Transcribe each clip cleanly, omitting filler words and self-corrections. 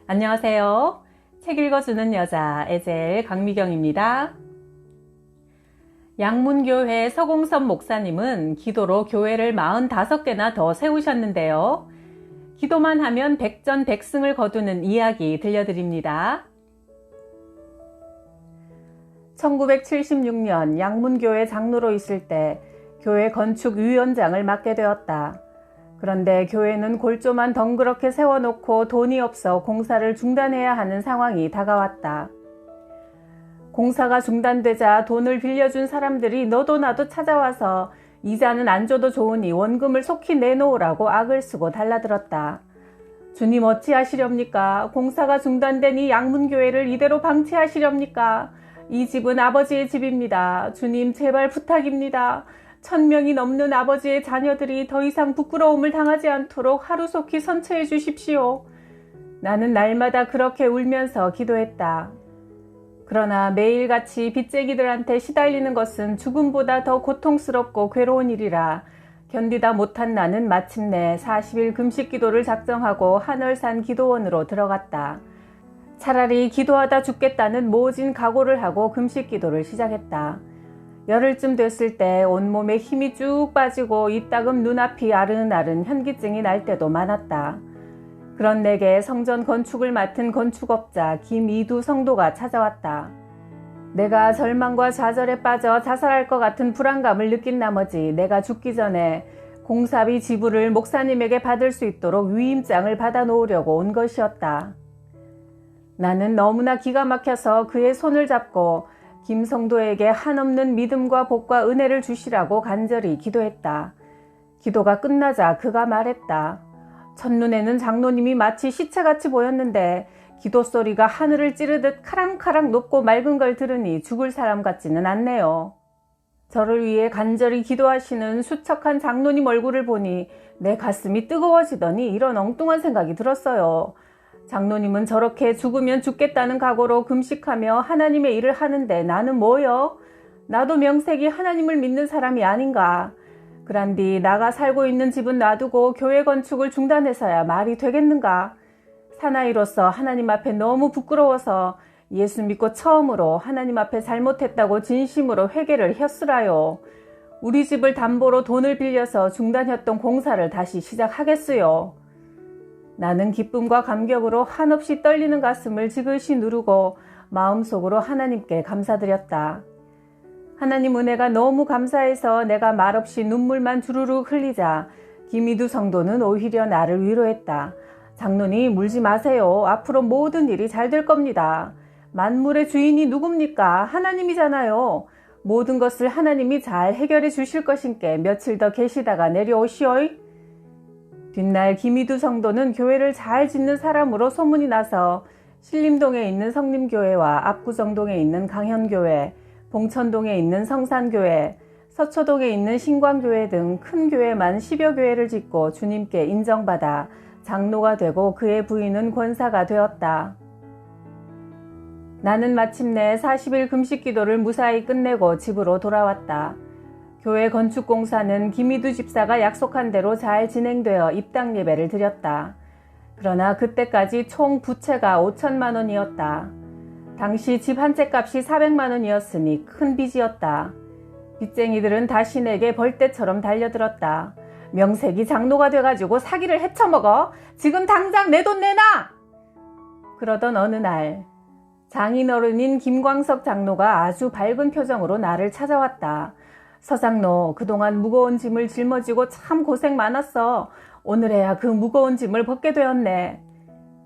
안녕하세요. 책 읽어주는 여자 에젤 강미경입니다. 양문교회 서공섭 목사님은 기도로 교회를 45개나 더 세우셨는데요. 기도만 하면 백전백승을 거두는 이야기 들려드립니다. 1976년 양문교회 장로로 있을 때 교회 건축위원장을 맡게 되었다. 그런데 교회는 골조만 덩그렇게 세워놓고 돈이 없어 공사를 중단해야 하는 상황이 다가왔다. 공사가 중단되자 돈을 빌려준 사람들이 너도 나도 찾아와서 이자는 안 줘도 좋으니 원금을 속히 내놓으라고 악을 쓰고 달라들었다. 주님 어찌하시렵니까? 공사가 중단되니 양문교회를 이대로 방치하시렵니까? 이 집은 아버지의 집입니다. 주님 제발 부탁입니다. 1000명이 넘는 아버지의 자녀들이 더 이상 부끄러움을 당하지 않도록 하루속히 선처해 주십시오. 나는 날마다 그렇게 울면서 기도했다. 그러나 매일같이 빚쟁이들한테 시달리는 것은 죽음보다 더 고통스럽고 괴로운 일이라 견디다 못한 나는 마침내 40일 금식 기도를 작정하고 한월산 기도원으로 들어갔다. 차라리 기도하다 죽겠다는 모진 각오를 하고 금식 기도를 시작했다. 열흘쯤 됐을 때 온몸에 힘이 쭉 빠지고 이따금 눈앞이 아른아른 현기증이 날 때도 많았다. 그런 내게 성전 건축을 맡은 건축업자 김이두 성도가 찾아왔다. 내가 절망과 좌절에 빠져 자살할 것 같은 불안감을 느낀 나머지 내가 죽기 전에 공사비 지불을 목사님에게 받을 수 있도록 위임장을 받아놓으려고 온 것이었다. 나는 너무나 기가 막혀서 그의 손을 잡고 김 성도에게 한없는 믿음과 복과 은혜를 주시라고 간절히 기도했다. 기도가 끝나자 그가 말했다. 첫눈에는 장로님이 마치 시체같이 보였는데 기도 소리가 하늘을 찌르듯 카랑카랑 높고 맑은 걸 들으니 죽을 사람 같지는 않네요. 저를 위해 간절히 기도하시는 수척한 장로님 얼굴을 보니 내 가슴이 뜨거워지더니 이런 엉뚱한 생각이 들었어요. 장로님은 저렇게 죽으면 죽겠다는 각오로 금식하며 하나님의 일을 하는데 나는 뭐요? 나도 명색이 하나님을 믿는 사람이 아닌가? 그란디 나가 살고 있는 집은 놔두고 교회 건축을 중단해서야 말이 되겠는가? 사나이로서 하나님 앞에 너무 부끄러워서 예수 믿고 처음으로 하나님 앞에 잘못했다고 진심으로 회개를 했으라요. 우리 집을 담보로 돈을 빌려서 중단했던 공사를 다시 시작하겠어요. 나는 기쁨과 감격으로 한없이 떨리는 가슴을 지그시 누르고 마음속으로 하나님께 감사드렸다. 하나님 은혜가 너무 감사해서 내가 말없이 눈물만 주르륵 흘리자 김이두 성도는 오히려 나를 위로했다. 장로님 울지 마세요. 앞으로 모든 일이 잘 될 겁니다. 만물의 주인이 누굽니까? 하나님이잖아요. 모든 것을 하나님이 잘 해결해 주실 것인께 며칠 더 계시다가 내려오시오이. 뒷날 김이두 성도는 교회를 잘 짓는 사람으로 소문이 나서 신림동에 있는 성림교회와 압구정동에 있는 강현교회, 봉천동에 있는 성산교회, 서초동에 있는 신광교회 등 큰 교회만 10여 교회를 짓고 주님께 인정받아 장로가 되고 그의 부인은 권사가 되었다. 나는 마침내 40일 금식 기도를 무사히 끝내고 집으로 돌아왔다. 교회 건축 공사는 김이두 집사가 약속한 대로 잘 진행되어 입당 예배를 드렸다. 그러나 그때까지 총 부채가 5천만 원이었다. 당시 집 한 채 값이 400만 원이었으니 큰 빚이었다. 빚쟁이들은 다시 내게 벌떼처럼 달려들었다. 명색이 장로가 돼가지고 사기를 헤쳐먹어. 지금 당장 내 돈 내놔! 그러던 어느 날 장인어른인 김광석 장로가 아주 밝은 표정으로 나를 찾아왔다. 서장로, 그동안 무거운 짐을 짊어지고 참 고생 많았어. 오늘에야 그 무거운 짐을 벗게 되었네.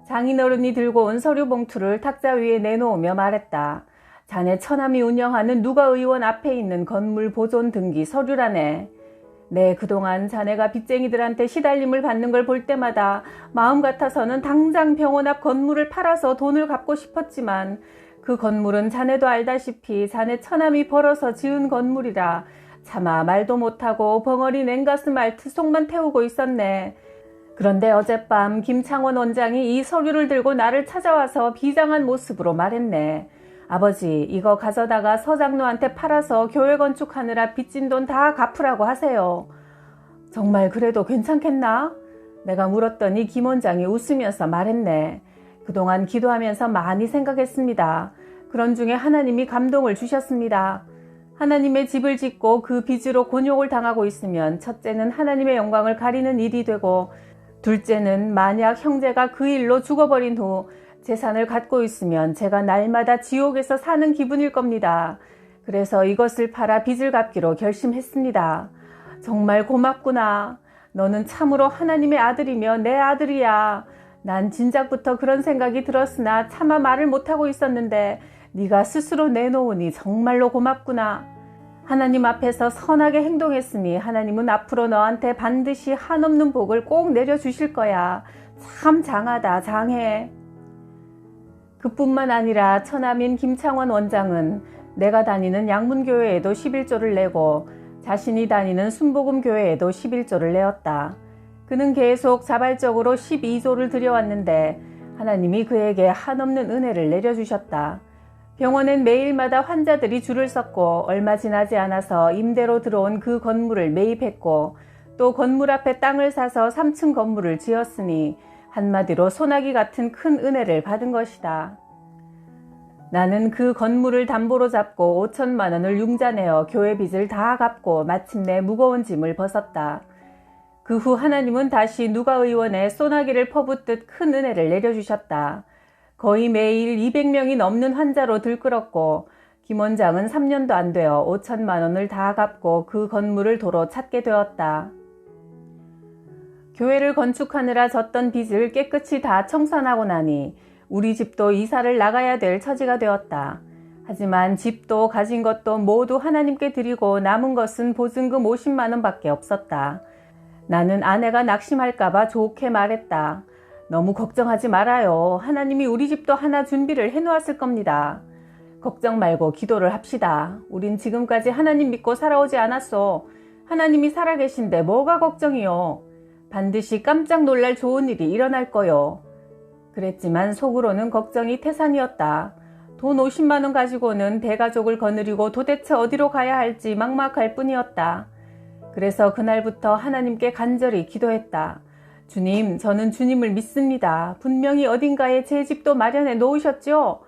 장인어른이 들고 온 서류 봉투를 탁자 위에 내놓으며 말했다. 자네 처남이 운영하는 누가 의원 앞에 있는 건물 보존 등기 서류라네. 네, 그동안 자네가 빚쟁이들한테 시달림을 받는 걸 볼 때마다 마음 같아서는 당장 병원 앞 건물을 팔아서 돈을 갚고 싶었지만 그 건물은 자네도 알다시피 자네 처남이 벌어서 지은 건물이라 차마 말도 못하고 벙어리 냉가슴 앓듯 속만 태우고 있었네. 그런데 어젯밤 김창원 원장이 이 서류를 들고 나를 찾아와서 비장한 모습으로 말했네. 아버지, 이거 가져다가 서장로한테 팔아서 교회 건축하느라 빚진 돈 다 갚으라고 하세요. 정말 그래도 괜찮겠나? 내가 물었더니 김 원장이 웃으면서 말했네. 그동안 기도하면서 많이 생각했습니다. 그런 중에 하나님이 감동을 주셨습니다. 하나님의 집을 짓고 그 빚으로 곤욕을 당하고 있으면 첫째는 하나님의 영광을 가리는 일이 되고, 둘째는 만약 형제가 그 일로 죽어버린 후 재산을 갖고 있으면 제가 날마다 지옥에서 사는 기분일 겁니다. 그래서 이것을 팔아 빚을 갚기로 결심했습니다. 정말 고맙구나. 너는 참으로 하나님의 아들이며 내 아들이야. 난 진작부터 그런 생각이 들었으나 차마 말을 못하고 있었는데 네가 스스로 내놓으니 정말로 고맙구나. 하나님 앞에서 선하게 행동했으니 하나님은 앞으로 너한테 반드시 한없는 복을 꼭 내려주실 거야. 참 장하다, 장해. 그뿐만 아니라 처남인 김창원 원장은 내가 다니는 양문교회에도 11조를 내고 자신이 다니는 순복음교회에도 11조를 내었다. 그는 계속 자발적으로 12조를 들여왔는데 하나님이 그에게 한없는 은혜를 내려주셨다. 병원엔 매일마다 환자들이 줄을 섰고 얼마 지나지 않아서 임대로 들어온 그 건물을 매입했고 또 건물 앞에 땅을 사서 3층 건물을 지었으니 한마디로 소나기 같은 큰 은혜를 받은 것이다. 나는 그 건물을 담보로 잡고 5천만 원을 융자내어 교회 빚을 다 갚고 마침내 무거운 짐을 벗었다. 그 후 하나님은 다시 누가 의원에 소나기를 퍼붓듯 큰 은혜를 내려주셨다. 거의 매일 200명이 넘는 환자로 들끓었고 김 원장은 3년도 안 되어 5천만 원을 다 갚고 그 건물을 도로 찾게 되었다. 교회를 건축하느라 졌던 빚을 깨끗이 다 청산하고 나니 우리 집도 이사를 나가야 될 처지가 되었다. 하지만 집도 가진 것도 모두 하나님께 드리고 남은 것은 보증금 50만 원밖에 없었다. 나는 아내가 낙심할까봐 좋게 말했다. 너무 걱정하지 말아요. 하나님이 우리 집도 하나 준비를 해놓았을 겁니다. 걱정 말고 기도를 합시다. 우린 지금까지 하나님 믿고 살아오지 않았어. 하나님이 살아계신데 뭐가 걱정이요. 반드시 깜짝 놀랄 좋은 일이 일어날 거요. 그랬지만 속으로는 걱정이 태산이었다. 돈 50만 원 가지고는 대가족을 거느리고 도대체 어디로 가야 할지 막막할 뿐이었다. 그래서 그날부터 하나님께 간절히 기도했다. 주님, 저는 주님을 믿습니다. 분명히 어딘가에 제 집도 마련해 놓으셨죠?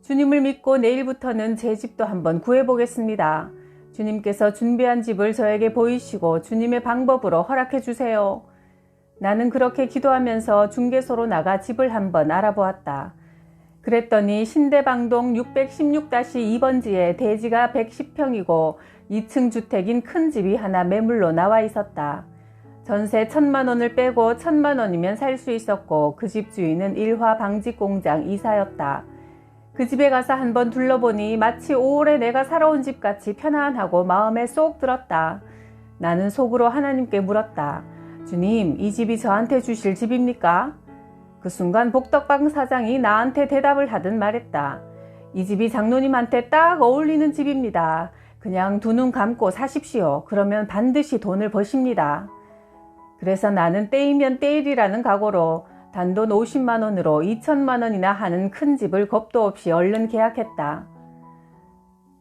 주님을 믿고 내일부터는 제 집도 한번 구해보겠습니다. 주님께서 준비한 집을 저에게 보이시고 주님의 방법으로 허락해 주세요. 나는 그렇게 기도하면서 중개소로 나가 집을 한번 알아보았다. 그랬더니 신대방동 616-2번지에 대지가 110평이고 2층 주택인 큰 집이 하나 매물로 나와 있었다. 전세 1,000만 원을 빼고 1,000만 원이면 살 수 있었고 그 집 주인은 일화 방직 공장 이사였다. 그 집에 가서 한번 둘러보니 마치 오래 내가 살아온 집 같이 편안하고 마음에 쏙 들었다. 나는 속으로 하나님께 물었다. 주님, 이 집이 저한테 주실 집입니까? 그 순간 복덕방 사장이 나한테 대답을 하듯 말했다. 이 집이 장로님한테 딱 어울리는 집입니다. 그냥 두 눈 감고 사십시오. 그러면 반드시 돈을 버십니다. 그래서 나는 때이면 때일이라는 각오로 단돈 50만 원으로 2천만 원이나 하는 큰 집을 겁도 없이 얼른 계약했다.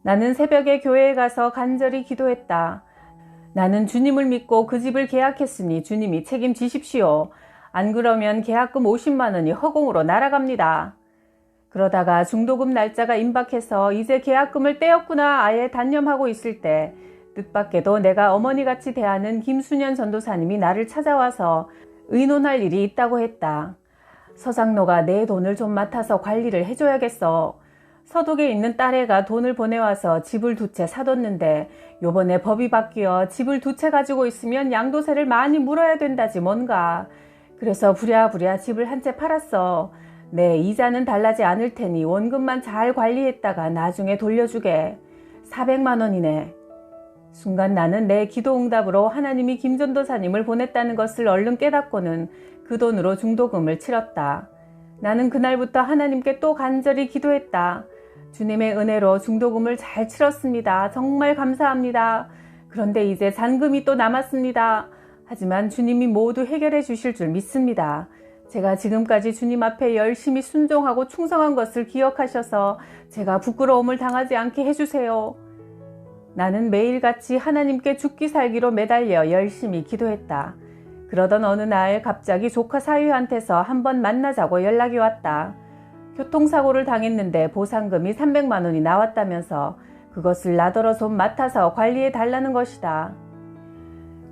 나는 새벽에 교회에 가서 간절히 기도했다. 나는 주님을 믿고 그 집을 계약했으니 주님이 책임지십시오. 안 그러면 계약금 50만 원이 허공으로 날아갑니다. 그러다가 중도금 날짜가 임박해서 이제 계약금을 떼었구나 아예 단념하고 있을 때 뜻밖에도 내가 어머니같이 대하는 김순현 전도사님이 나를 찾아와서 의논할 일이 있다고 했다. 서장로가 내 돈을 좀 맡아서 관리를 해줘야겠어. 서독에 있는 딸애가 돈을 보내와서 집을 2채 사뒀는데 요번에 법이 바뀌어 집을 2채 가지고 있으면 양도세를 많이 물어야 된다지 뭔가. 그래서 부랴부랴 집을 1채 팔았어. 네, 이자는 달라지 않을 테니 원금만 잘 관리했다가 나중에 돌려주게. 400만 원이네. 순간 나는 내 기도 응답으로 하나님이 김전도사님을 보냈다는 것을 얼른 깨닫고는 그 돈으로 중도금을 치렀다. 나는 그날부터 하나님께 또 간절히 기도했다. 주님의 은혜로 중도금을 잘 치렀습니다. 정말 감사합니다. 그런데 이제 잔금이 또 남았습니다. 하지만 주님이 모두 해결해 주실 줄 믿습니다. 제가 지금까지 주님 앞에 열심히 순종하고 충성한 것을 기억하셔서 제가 부끄러움을 당하지 않게 해주세요. 나는 매일같이 하나님께 죽기 살기로 매달려 열심히 기도했다. 그러던 어느 날 갑자기 조카 사위한테서 한번 만나자고 연락이 왔다. 교통사고를 당했는데 보상금이 300만 원이 나왔다면서 그것을 나더러 좀 맡아서 관리해 달라는 것이다.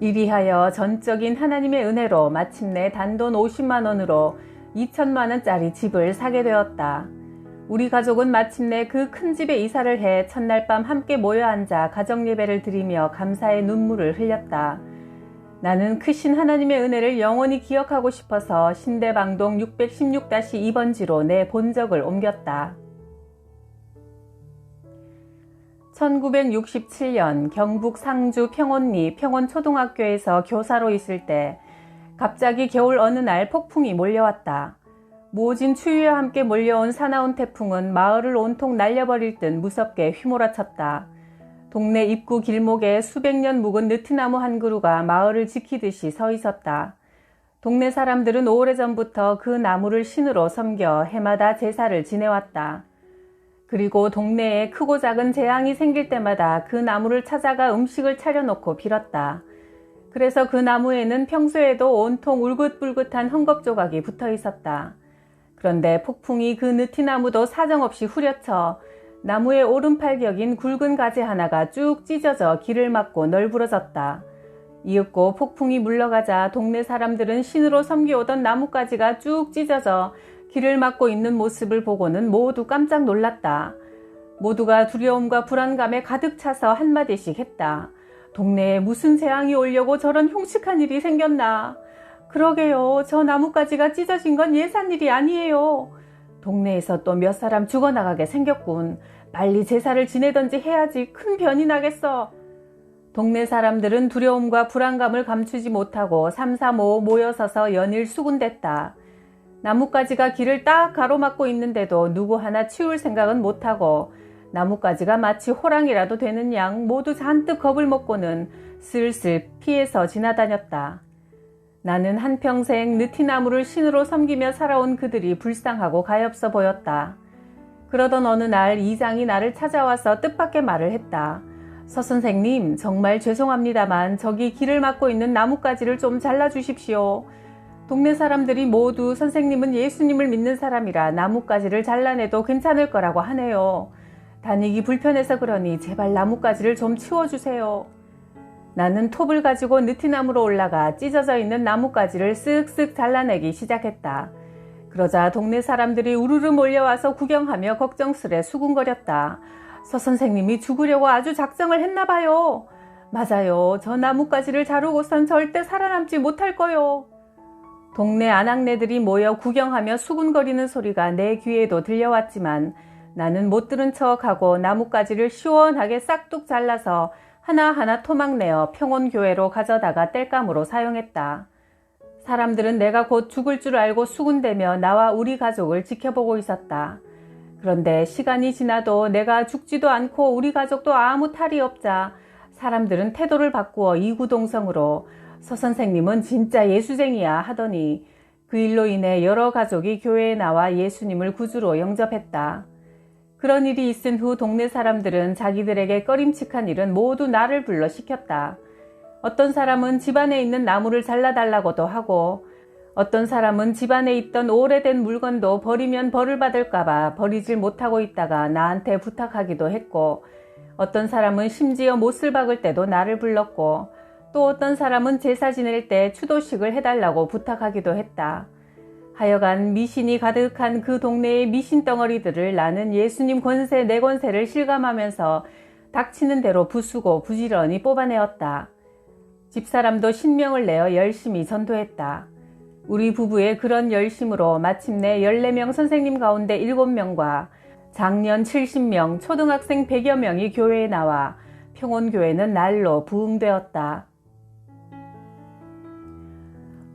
이리하여 전적인 하나님의 은혜로 마침내 단돈 50만 원으로 2천만 원짜리 집을 사게 되었다. 우리 가족은 마침내 그 큰 집에 이사를 해 첫날 밤 함께 모여 앉아 가정예배를 드리며 감사의 눈물을 흘렸다. 나는 크신 하나님의 은혜를 영원히 기억하고 싶어서 신대방동 616-2번지로 내 본적을 옮겼다. 1967년 경북 상주 평원리 평원초등학교에서 교사로 있을 때 갑자기 겨울 어느 날 폭풍이 몰려왔다. 모진 추위와 함께 몰려온 사나운 태풍은 마을을 온통 날려버릴 듯 무섭게 휘몰아쳤다. 동네 입구 길목에 수백 년 묵은 느티나무 한 그루가 마을을 지키듯이 서 있었다. 동네 사람들은 오래전부터 그 나무를 신으로 섬겨 해마다 제사를 지내왔다. 그리고 동네에 크고 작은 재앙이 생길 때마다 그 나무를 찾아가 음식을 차려놓고 빌었다. 그래서 그 나무에는 평소에도 온통 울긋불긋한 헝겊조각이 붙어 있었다. 그런데 폭풍이 그 느티나무도 사정없이 후려쳐 나무의 오른팔격인 굵은 가지 하나가 쭉 찢어져 길을 막고 널브러졌다. 이윽고 폭풍이 물러가자 동네 사람들은 신으로 섬겨오던 나뭇가지가 쭉 찢어져 길을 막고 있는 모습을 보고는 모두 깜짝 놀랐다. 모두가 두려움과 불안감에 가득 차서 한마디씩 했다. 동네에 무슨 재앙이 오려고 저런 흉측한 일이 생겼나. 그러게요. 저 나뭇가지가 찢어진 건 예산일이 아니에요. 동네에서 또 몇 사람 죽어나가게 생겼군. 빨리 제사를 지내든지 해야지 큰 변이 나겠어. 동네 사람들은 두려움과 불안감을 감추지 못하고 삼삼오오 모여서서 연일 수군댔다. 나뭇가지가 길을 딱 가로막고 있는데도 누구 하나 치울 생각은 못하고 나뭇가지가 마치 호랑이라도 되는 양 모두 잔뜩 겁을 먹고는 슬슬 피해서 지나다녔다. 나는 한평생 느티나무를 신으로 섬기며 살아온 그들이 불쌍하고 가엾어 보였다. 그러던 어느 날 이장이 나를 찾아와서 뜻밖의 말을 했다. 서 선생님, 정말 죄송합니다만 저기 길을 막고 있는 나뭇가지를 좀 잘라주십시오. 동네 사람들이 모두 선생님은 예수님을 믿는 사람이라 나뭇가지를 잘라내도 괜찮을 거라고 하네요. 다니기 불편해서 그러니 제발 나뭇가지를 좀 치워주세요. 나는 톱을 가지고 느티나무로 올라가 찢어져 있는 나뭇가지를 쓱쓱 잘라내기 시작했다. 그러자 동네 사람들이 우르르 몰려와서 구경하며 걱정스레 수군거렸다. 서 선생님이 죽으려고 아주 작정을 했나 봐요. 맞아요. 저 나뭇가지를 자르고선 절대 살아남지 못할 거요. 동네 아낙네들이 모여 구경하며 수군거리는 소리가 내 귀에도 들려왔지만 나는 못 들은 척하고 나뭇가지를 시원하게 싹둑 잘라서 하나하나 토막내어 평원교회로 가져다가 땔감으로 사용했다. 사람들은 내가 곧 죽을 줄 알고 수군대며 나와 우리 가족을 지켜보고 있었다. 그런데 시간이 지나도 내가 죽지도 않고 우리 가족도 아무 탈이 없자 사람들은 태도를 바꾸어 이구동성으로 서 선생님은 진짜 예수쟁이야 하더니 그 일로 인해 여러 가족이 교회에 나와 예수님을 구주로 영접했다. 그런 일이 있은 후 동네 사람들은 자기들에게 꺼림칙한 일은 모두 나를 불러 시켰다. 어떤 사람은 집안에 있는 나무를 잘라달라고도 하고 어떤 사람은 집안에 있던 오래된 물건도 버리면 벌을 받을까봐 버리질 못하고 있다가 나한테 부탁하기도 했고 어떤 사람은 심지어 못을 박을 때도 나를 불렀고 또 어떤 사람은 제사 지낼 때 추도식을 해달라고 부탁하기도 했다. 하여간 미신이 가득한 그 동네의 미신 덩어리들을 나는 예수님 권세 내 권세를 실감하면서 닥치는 대로 부수고 부지런히 뽑아내었다. 집사람도 신명을 내어 열심히 전도했다. 우리 부부의 그런 열심으로 마침내 14명 선생님 가운데 7명과 장년 70명, 초등학생 100여 명이 교회에 나와 평원교회는 날로 부흥되었다.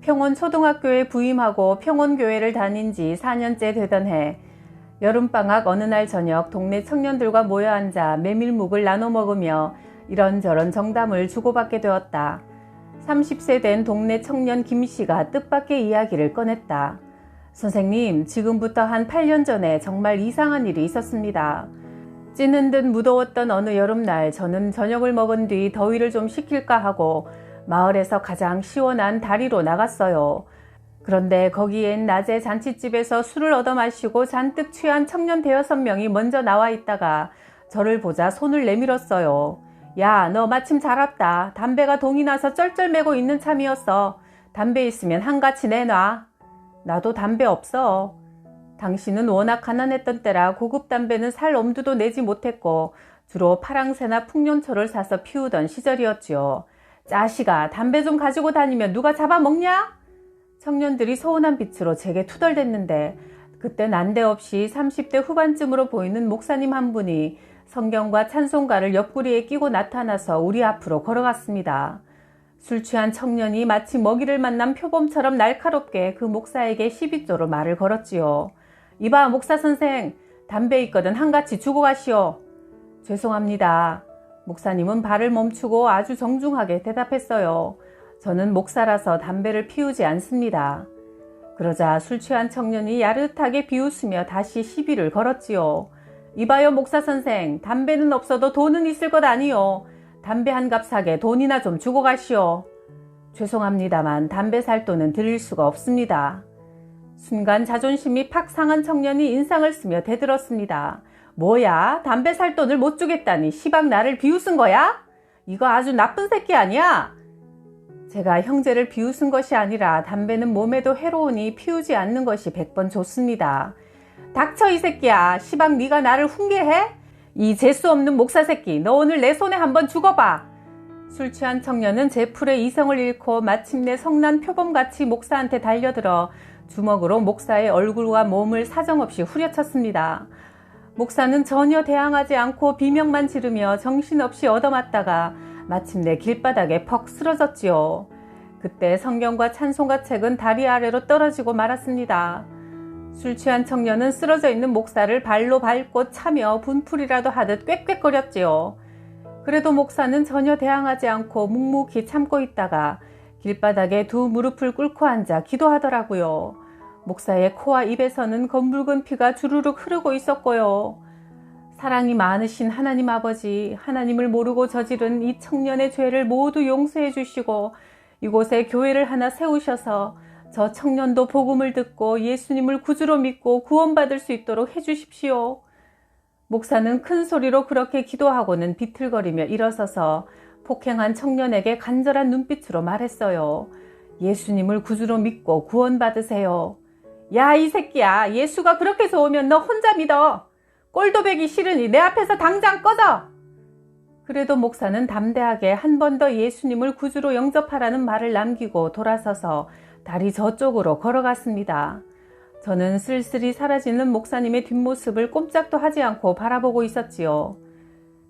평원초등학교에 부임하고 평원교회를 다닌 지 4년째 되던 해 여름방학 어느 날 저녁 동네 청년들과 모여 앉아 메밀묵을 나눠 먹으며 이런저런 정담을 주고받게 되었다. 30세 된 동네 청년 김씨가 뜻밖의 이야기를 꺼냈다. 선생님, 지금부터 한 8년 전에 정말 이상한 일이 있었습니다. 찌는 듯 무더웠던 어느 여름날 저는 저녁을 먹은 뒤 더위를 좀 식힐까 하고 마을에서 가장 시원한 다리로 나갔어요. 그런데 거기엔 낮에 잔칫집에서 술을 얻어 마시고 잔뜩 취한 청년 5-6명이 먼저 나와 있다가 저를 보자 손을 내밀었어요. 야, 너 마침 잘 왔다. 담배가 동이 나서 쩔쩔매고 있는 참이었어. 담배 있으면 한가치 내놔. 나도 담배 없어. 당신은 워낙 가난했던 때라 고급 담배는 살 엄두도 내지 못했고 주로 파랑새나 풍년초를 사서 피우던 시절이었지요. 자식아, 담배 좀 가지고 다니면 누가 잡아먹냐? 청년들이 서운한 빛으로 제게 투덜댔는데 그때 난데없이 30대 후반쯤으로 보이는 목사님 한 분이 성경과 찬송가를 옆구리에 끼고 나타나서 우리 앞으로 걸어갔습니다. 술 취한 청년이 마치 먹이를 만난 표범처럼 날카롭게 그 목사에게 12조로 말을 걸었지요. 이봐 목사 선생, 담배 있거든 한가치 주고 가시오. 죄송합니다. 목사님은 발을 멈추고 아주 정중하게 대답했어요. 저는 목사라서 담배를 피우지 않습니다. 그러자 술 취한 청년이 야릇하게 비웃으며 다시 시비를 걸었지요. 이봐요 목사 선생, 담배는 없어도 돈은 있을 것 아니요. 담배 한 갑 사게 돈이나 좀 주고 가시오. 죄송합니다만 담배 살 돈은 드릴 수가 없습니다. 순간 자존심이 팍 상한 청년이 인상을 쓰며 대들었습니다. 뭐야? 담배 살 돈을 못 주겠다니 시방 나를 비웃은 거야? 이거 아주 나쁜 새끼 아니야? 제가 형제를 비웃은 것이 아니라 담배는 몸에도 해로우니 피우지 않는 것이 100번 좋습니다. 닥쳐 이 새끼야. 시방 네가 나를 훈계해? 이 재수 없는 목사 새끼, 너 오늘 내 손에 한번 죽어봐. 술 취한 청년은 제 풀에 이성을 잃고 마침내 성난 표범같이 목사한테 달려들어 주먹으로 목사의 얼굴과 몸을 사정없이 후려쳤습니다. 목사는 전혀 대항하지 않고 비명만 지르며 정신없이 얻어맞다가 마침내 길바닥에 퍽 쓰러졌지요. 그때 성경과 찬송가 책은 다리 아래로 떨어지고 말았습니다. 술 취한 청년은 쓰러져 있는 목사를 발로 밟고 차며 분풀이라도 하듯 꽥꽥거렸지요. 그래도 목사는 전혀 대항하지 않고 묵묵히 참고 있다가 길바닥에 두 무릎을 꿇고 앉아 기도하더라고요. 목사의 코와 입에서는 검붉은 피가 주르륵 흐르고 있었고요. 사랑이 많으신 하나님 아버지, 하나님을 모르고 저지른 이 청년의 죄를 모두 용서해 주시고 이곳에 교회를 하나 세우셔서 저 청년도 복음을 듣고 예수님을 구주로 믿고 구원받을 수 있도록 해주십시오. 목사는 큰 소리로 그렇게 기도하고는 비틀거리며 일어서서 폭행한 청년에게 간절한 눈빛으로 말했어요. 예수님을 구주로 믿고 구원받으세요. 야, 이 새끼야. 예수가 그렇게 좋으면 너 혼자 믿어. 꼴도 배기 싫으니 내 앞에서 당장 꺼져. 그래도 목사는 담대하게 한 번 더 예수님을 구주로 영접하라는 말을 남기고 돌아서서 다리 저쪽으로 걸어갔습니다. 저는 쓸쓸히 사라지는 목사님의 뒷모습을 꼼짝도 하지 않고 바라보고 있었지요.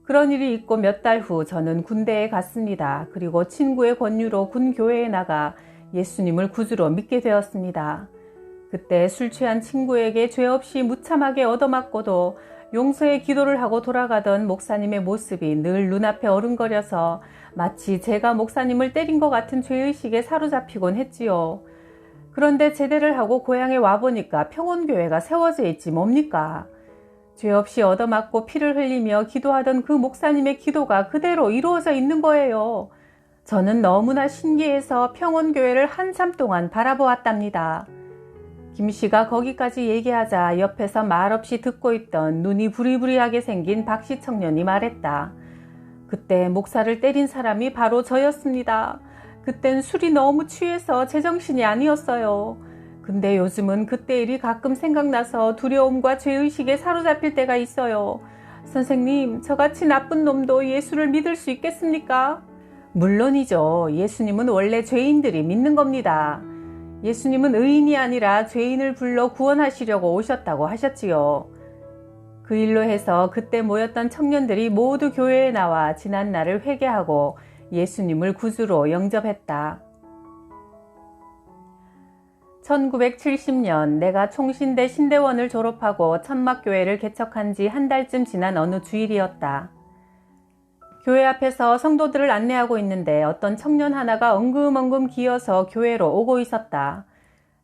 그런 일이 있고 몇 달 후 저는 군대에 갔습니다. 그리고 친구의 권유로 군교회에 나가 예수님을 구주로 믿게 되었습니다. 그때 술 취한 친구에게 죄 없이 무참하게 얻어맞고도 용서의 기도를 하고 돌아가던 목사님의 모습이 늘 눈앞에 어른거려서 마치 제가 목사님을 때린 것 같은 죄의식에 사로잡히곤 했지요. 그런데 제대를 하고 고향에 와보니까 평온교회가 세워져 있지 뭡니까? 죄 없이 얻어맞고 피를 흘리며 기도하던 그 목사님의 기도가 그대로 이루어져 있는 거예요. 저는 너무나 신기해서 평온교회를 한참 동안 바라보았답니다. 김 씨가 거기까지 얘기하자 옆에서 말없이 듣고 있던 눈이 부리부리하게 생긴 박씨 청년이 말했다. 그때 목사를 때린 사람이 바로 저였습니다. 그땐 술이 너무 취해서 제정신이 아니었어요. 근데 요즘은 그때 일이 가끔 생각나서 두려움과 죄의식에 사로잡힐 때가 있어요. 선생님, 저같이 나쁜 놈도 예수를 믿을 수 있겠습니까? 물론이죠. 예수님은 원래 죄인들이 믿는 겁니다. 예수님은 의인이 아니라 죄인을 불러 구원하시려고 오셨다고 하셨지요. 그 일로 해서 그때 모였던 청년들이 모두 교회에 나와 지난 날을 회개하고 예수님을 구주로 영접했다. 1970년 내가 총신대 신대원을 졸업하고 천막교회를 개척한 지 한 달쯤 지난 어느 주일이었다. 교회 앞에서 성도들을 안내하고 있는데 어떤 청년 하나가 엉금엉금 기어서 교회로 오고 있었다.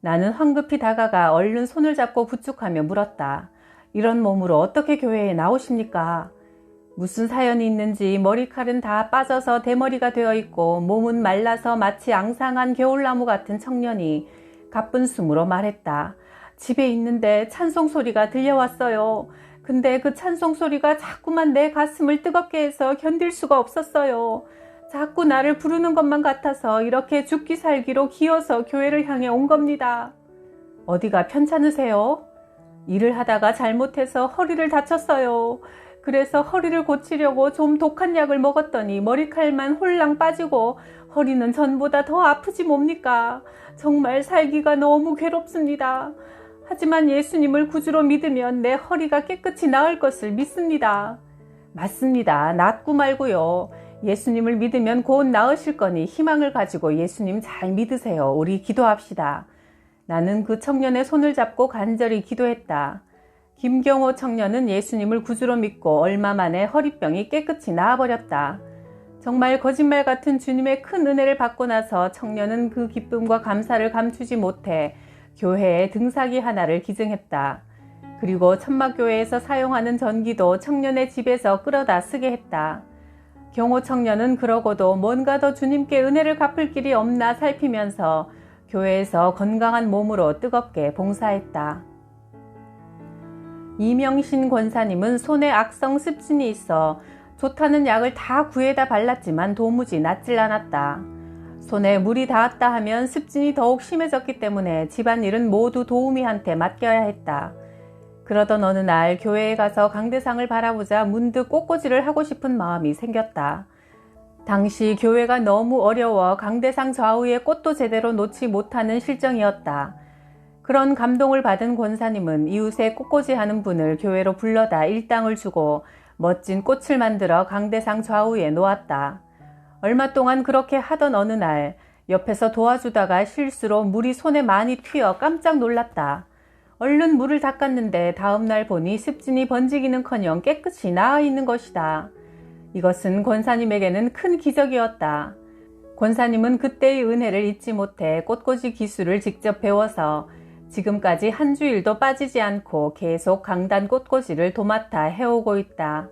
나는 황급히 다가가 얼른 손을 잡고 부축하며 물었다. 이런 몸으로 어떻게 교회에 나오십니까? 무슨 사연이 있는지 머리칼은 다 빠져서 대머리가 되어 있고 몸은 말라서 마치 앙상한 겨울나무 같은 청년이 가쁜 숨으로 말했다. 집에 있는데 찬송 소리가 들려왔어요. 근데 그 찬송 소리가 자꾸만 내 가슴을 뜨겁게 해서 견딜 수가 없었어요. 자꾸 나를 부르는 것만 같아서 이렇게 죽기 살기로 기어서 교회를 향해 온 겁니다. 어디가 편찮으세요? 일을 하다가 잘못해서 허리를 다쳤어요. 그래서 허리를 고치려고 좀 독한 약을 먹었더니 머리칼만 홀랑 빠지고 허리는 전보다 더 아프지 뭡니까? 정말 살기가 너무 괴롭습니다. 하지만 예수님을 구주로 믿으면 내 허리가 깨끗이 나을 것을 믿습니다. 맞습니다. 낫고 말고요. 예수님을 믿으면 곧 나으실 거니 희망을 가지고 예수님 잘 믿으세요. 우리 기도합시다. 나는 그 청년의 손을 잡고 간절히 기도했다. 김경호 청년은 예수님을 구주로 믿고 얼마 만에 허리병이 깨끗이 나아버렸다. 정말 거짓말 같은 주님의 큰 은혜를 받고 나서 청년은 그 기쁨과 감사를 감추지 못해 교회에 등사기 하나를 기증했다. 그리고 천막교회에서 사용하는 전기도 청년의 집에서 끌어다 쓰게 했다. 경호 청년은 그러고도 뭔가 더 주님께 은혜를 갚을 길이 없나 살피면서 교회에서 건강한 몸으로 뜨겁게 봉사했다. 이명신 권사님은 손에 악성 습진이 있어 좋다는 약을 다 구해다 발랐지만 도무지 낫질 않았다. 손에 물이 닿았다 하면 습진이 더욱 심해졌기 때문에 집안일은 모두 도우미한테 맡겨야 했다. 그러던 어느 날 교회에 가서 강대상을 바라보자 문득 꽃꽂이를 하고 싶은 마음이 생겼다. 당시 교회가 너무 어려워 강대상 좌우에 꽃도 제대로 놓지 못하는 실정이었다. 그런 감동을 받은 권사님은 이웃에 꽃꽂이하는 분을 교회로 불러다 일당을 주고 멋진 꽃을 만들어 강대상 좌우에 놓았다. 얼마 동안 그렇게 하던 어느 날 옆에서 도와주다가 실수로 물이 손에 많이 튀어 깜짝 놀랐다. 얼른 물을 닦았는데 다음날 보니 습진이 번지기는커녕 깨끗이 나아 있는 것이다. 이것은 권사님에게는 큰 기적이었다. 권사님은 그때의 은혜를 잊지 못해 꽃꽂이 기술을 직접 배워서 지금까지 한 주일도 빠지지 않고 계속 강단 꽃꽂이를 도맡아 해오고 있다.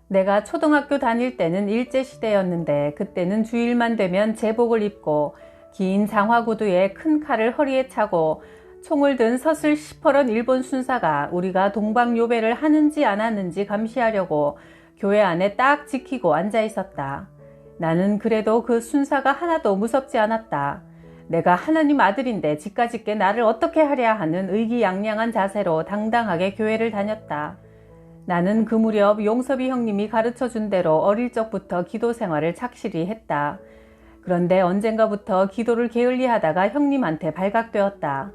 내가 초등학교 다닐 때는 일제시대였는데 그때는 주일만 되면 제복을 입고 긴 장화구두에 큰 칼을 허리에 차고 총을 든 서슬 시퍼런 일본 순사가 우리가 동방요배를 하는지 안 하는지 감시하려고 교회 안에 딱 지키고 앉아 있었다. 나는 그래도 그 순사가 하나도 무섭지 않았다. 내가 하나님 아들인데 지까짓게 나를 어떻게 하랴 하는 의기양양한 자세로 당당하게 교회를 다녔다. 나는 그 무렵 용섭이 형님이 가르쳐준 대로 어릴 적부터 기도 생활을 착실히 했다. 그런데 언젠가부터 기도를 게을리하다가 형님한테 발각되었다.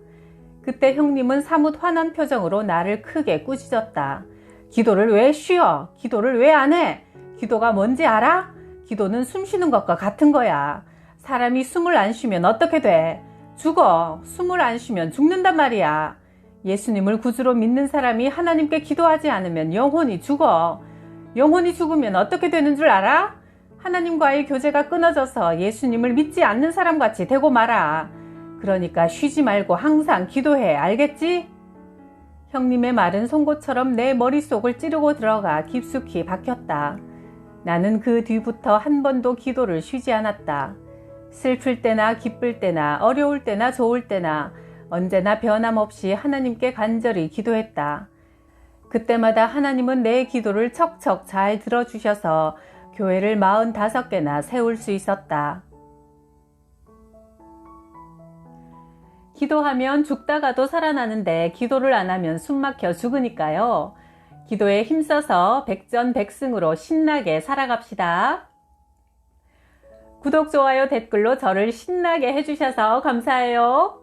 그때 형님은 사뭇 화난 표정으로 나를 크게 꾸짖었다. 기도를 왜 쉬어? 기도를 왜 안 해? 기도가 뭔지 알아? 기도는 숨 쉬는 것과 같은 거야. 사람이 숨을 안 쉬면 어떻게 돼? 죽어. 숨을 안 쉬면 죽는단 말이야. 예수님을 구주로 믿는 사람이 하나님께 기도하지 않으면 영혼이 죽어. 영혼이 죽으면 어떻게 되는 줄 알아? 하나님과의 교제가 끊어져서 예수님을 믿지 않는 사람같이 되고 말아. 그러니까 쉬지 말고 항상 기도해. 알겠지? 형님의 말은 송곳처럼 내 머릿속을 찌르고 들어가 깊숙이 박혔다. 나는 그 뒤부터 한 번도 기도를 쉬지 않았다. 슬플 때나 기쁠 때나 어려울 때나 좋을 때나 언제나 변함없이 하나님께 간절히 기도했다. 그때마다 하나님은 내 기도를 척척 잘 들어주셔서 교회를 45개나 세울 수 있었다. 기도하면 죽다가도 살아나는데 기도를 안 하면 숨막혀 죽으니까요. 기도에 힘써서 백전백승으로 신나게 살아갑시다. 구독, 좋아요, 댓글로 저를 신나게 해주셔서 감사해요.